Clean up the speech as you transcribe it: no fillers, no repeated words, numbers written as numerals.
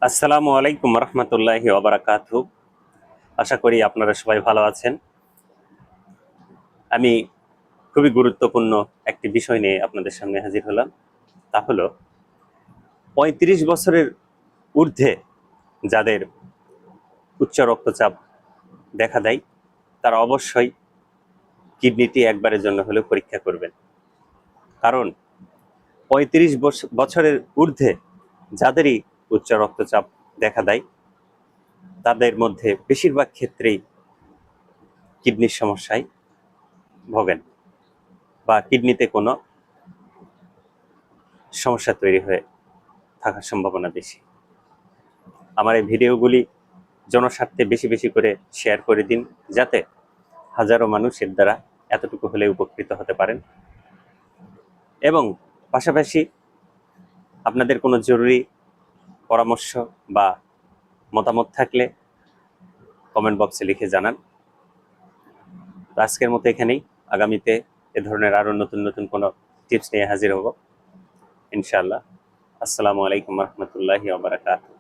আসসালামু আলাইকুম রহমতুল্লাহি ওয়া বারাকাতুহু। আশা করি আপনারা সবাই ভালো আছেন। আমি খুবই গুরুত্বপূর্ণ একটি বিষয় নিয়ে আপনাদের সামনে হাজির হলাম। তা হলো ৩৫ বছরের ঊর্ধ্বে যাদের উচ্চ রক্তচাপ দেখা দেয় তারা অবশ্যই কিডনিটি একবারের জন্য হলেও পরীক্ষা করবেন। কারণ ৩৫ বছরের ঊর্ধ্বে যাদেরই উচ্চ রক্তচাপ দেখা দেয় তাদের মধ্যে বেশিরভাগ ক্ষেত্রেই কিডনির সমস্যায় ভোগেন বা কিডনিতে কোনো সমস্যা তৈরি হয়ে থাকার সম্ভাবনা বেশি। আমার এই ভিডিওগুলি জনস্বার্থে বেশি বেশি করে শেয়ার করে দিন, যাতে হাজারো মানুষ এর দ্বারা এতটুকু হলে উপকৃত হতে পারেন। এবং পাশাপাশি আপনাদের কোনো জরুরি পরামর্শ বা মতামত থাকলে কমেন্ট বক্সে লিখে জানান। তো আজকের মতো এখানেই। আগামীতে এ ধরনের আরো নতুন নতুন কোনো টিপস নিয়ে হাজির হব ইনশাআল্লাহ। আসসালামু আলাইকুম রহমতুল্লাহি ওয়া বারাকাতুহু।